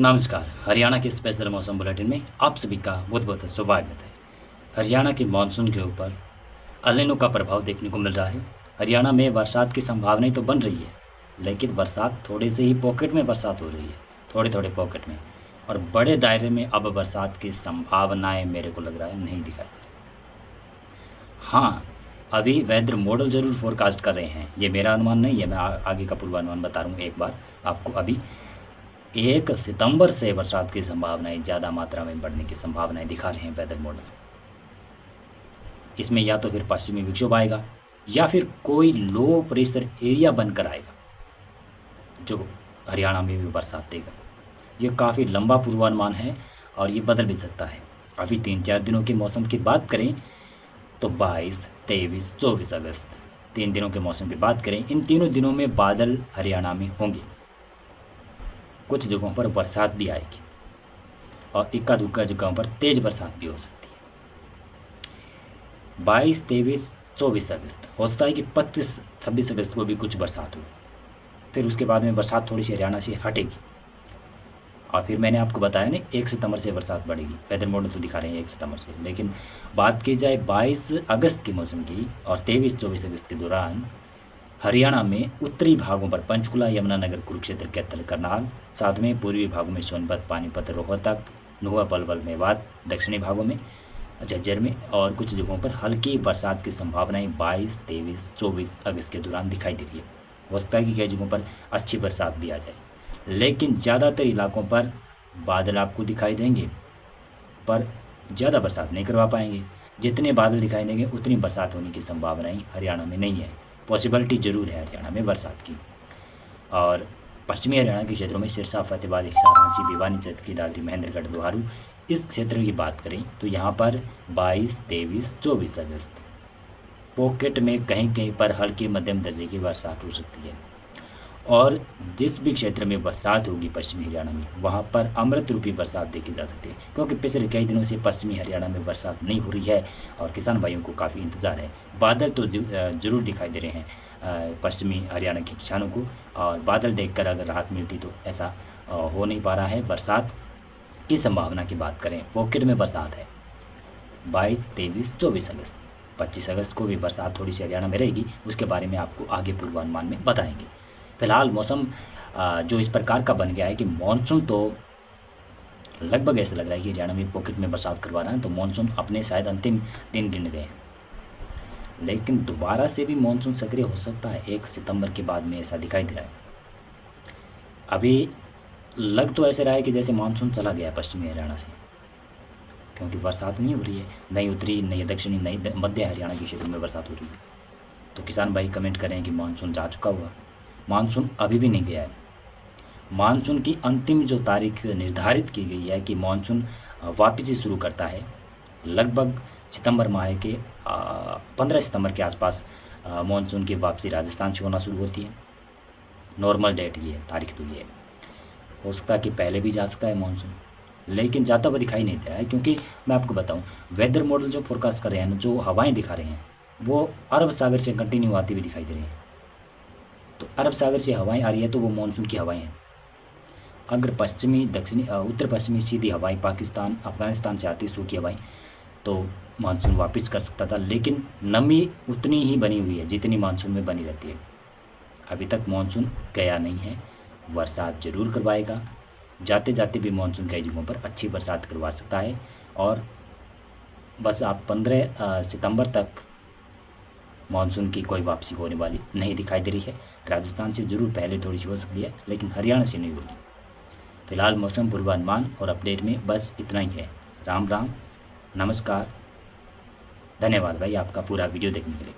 नमस्कार। हरियाणा के स्पेशल मौसम बुलेटिन में आप सभी का बहुत बहुत स्वागत है। हरियाणा के मानसून के ऊपर अल नीनो का प्रभाव देखने को मिल रहा है। हरियाणा में बरसात की संभावनाएं तो बन रही है, लेकिन बरसात थोड़े से ही पॉकेट में बरसात हो रही है, थोड़े थोड़े पॉकेट में, और बड़े दायरे में अब बरसात की संभावनाएं मेरे को लग रहा है नहीं दिखाई दे रही। हाँ, अभी वेदर मॉडल ज़रूर फोरकास्ट कर रहे हैं, ये मेरा अनुमान नहीं है, मैं आगे का पूर्वानुमान बता रहा हूँ एक बार आपको। अभी 1 सितंबर से बरसात की संभावनाएं ज़्यादा मात्रा में बढ़ने की संभावनाएं दिखा रहे हैं वेदर मॉडल। इसमें या तो फिर पश्चिमी विक्षोभ आएगा या फिर कोई लो प्रेशर एरिया बनकर आएगा जो हरियाणा में भी बरसात देगा। ये काफ़ी लंबा पूर्वानुमान है और ये बदल भी सकता है। अभी 3-4 दिनों के मौसम की बात करें तो 22, 23, 24 अगस्त 3 दिनों के मौसम की बात करें, इन तीनों दिनों में बादल हरियाणा में होंगे। कुछ जगहों पर बरसात भी आएगी और इक्का दुक्का जगहों पर तेज़ बरसात भी हो सकती है। 22, 23, 24 अगस्त हो सकता है कि 25, 26 अगस्त को भी कुछ बरसात हो। फिर उसके बाद में बरसात थोड़ी सी हरियाणा से हटेगी और फिर मैंने आपको बताया ना 1 सितंबर से बरसात बढ़ेगी। वेदर मॉडल तो दिखा रहे हैं 1 सितंबर से, लेकिन बात की जाए 22 अगस्त के मौसम की और 23-24 अगस्त के दौरान हरियाणा में उत्तरी भागों पर पंचकुला, यमुनानगर, कुरुक्षेत्र, कैथल, करनाल, साथ में पूर्वी भागों में सोनभद्र, पानीपत, रोहतक, नुआ, पलवल, मेवात, दक्षिणी भागों में झज्जर में और कुछ जगहों पर हल्की बरसात की संभावनाएं 22, 23, 24 अगस्त के दौरान दिखाई दे रही है। हो सकता है कि कई जगहों पर अच्छी बरसात भी आ जाए, लेकिन ज़्यादातर इलाकों पर बादल आपको दिखाई देंगे पर ज़्यादा बरसात नहीं करवा पाएंगे। जितने बादल दिखाई देंगे उतनी बरसात होने की संभावनाएं हरियाणा में नहीं है। पॉसिबिलिटी ज़रूर है हरियाणा में बरसात की। और पश्चिमी हरियाणा के क्षेत्रों में सिरसा, फतेहाबाद, हिसार, रांची, भिवानी, चतकी, दादरी, महेंद्रगढ़, लोहारू, इस क्षेत्र की बात करें तो यहाँ पर 22, 23, 24 अगस्त पॉकेट में कहीं कहीं पर हल्की मध्यम दर्जे की बरसात हो सकती है। और जिस भी क्षेत्र में बरसात होगी पश्चिमी हरियाणा में, वहाँ पर अमृत रूपी बरसात देखी जा सकती है, क्योंकि पिछले कई दिनों से पश्चिमी हरियाणा में बरसात नहीं हो रही है और किसान भाइयों को काफ़ी इंतज़ार है। बादल तो ज़रूर दिखाई दे रहे हैं पश्चिमी हरियाणा के किसानों को, और बादल देखकर अगर राहत मिलती तो ऐसा हो नहीं पा रहा है। बरसात की संभावना की बात करें, पॉकेट में बरसात है 22, 23, 24 अगस्त। 25 अगस्त को भी बरसात थोड़ी सी हरियाणा में रहेगी, उसके बारे में आपको आगे पूर्वानुमान में बताएंगे। फिलहाल मौसम जो इस प्रकार का बन गया है कि मानसून तो लगभग ऐसा लग रहा है कि हरियाणा में पॉकेट में बरसात करवा रहा है, तो मानसून अपने शायद अंतिम दिन गिन गए हैं। लेकिन दोबारा से भी मानसून सक्रिय हो सकता है 1 सितंबर के बाद में, ऐसा दिखाई दे रहा है। अभी लग तो ऐसे रहा है कि जैसे मानसून चला गया पश्चिमी हरियाणा से, क्योंकि बरसात नहीं हो रही है, नई उत्तरी, नई दक्षिणी, नई मध्य हरियाणा के क्षेत्रों में बरसात हो रही है। तो किसान भाई कमेंट करें कि मानसून जा चुका हुआ। मानसून अभी भी नहीं गया है। मानसून की अंतिम जो तारीख निर्धारित की गई है कि मानसून वापसी शुरू करता है, लगभग सितंबर माह के 15 सितंबर के आसपास मानसून की वापसी राजस्थान से होना शुरू होती है। नॉर्मल डेट ये है, तारीख तो ये है। हो सकता है कि पहले भी जा सकता है मानसून, लेकिन जाता हुआ दिखाई नहीं दे रहा है, क्योंकि मैं आपको बताऊं वेदर मॉडल जो फोरकास्ट कर रहे हैं, जो हवाएं दिखा रहे हैं, वो अरब सागर से कंटिन्यू आती हुई दिखाई दे रही हैं। तो अरब सागर से हवाएं आ रही है तो वो मानसून की हवाएं हैं। अगर पश्चिमी, दक्षिणी, उत्तर पश्चिमी सीधी हवाएं पाकिस्तान, अफगानिस्तान से आती सूखी हवाएं, तो मानसून वापस कर सकता था, लेकिन नमी उतनी ही बनी हुई है जितनी मानसून में बनी रहती है। अभी तक मानसून गया नहीं है, बरसात जरूर करवाएगा। जाते जाते भी मानसून कई जगहों पर अच्छी बरसात करवा सकता है। और बस आप 15 सितंबर तक मानसून की कोई वापसी होने वाली नहीं दिखाई दे रही है। राजस्थान से ज़रूर पहले थोड़ी सी हो सकती है, लेकिन हरियाणा से नहीं होगी। फिलहाल मौसम पूर्वानुमान और अपडेट में बस इतना ही है। राम राम, नमस्कार, धन्यवाद भाई आपका पूरा वीडियो देखने के लिए।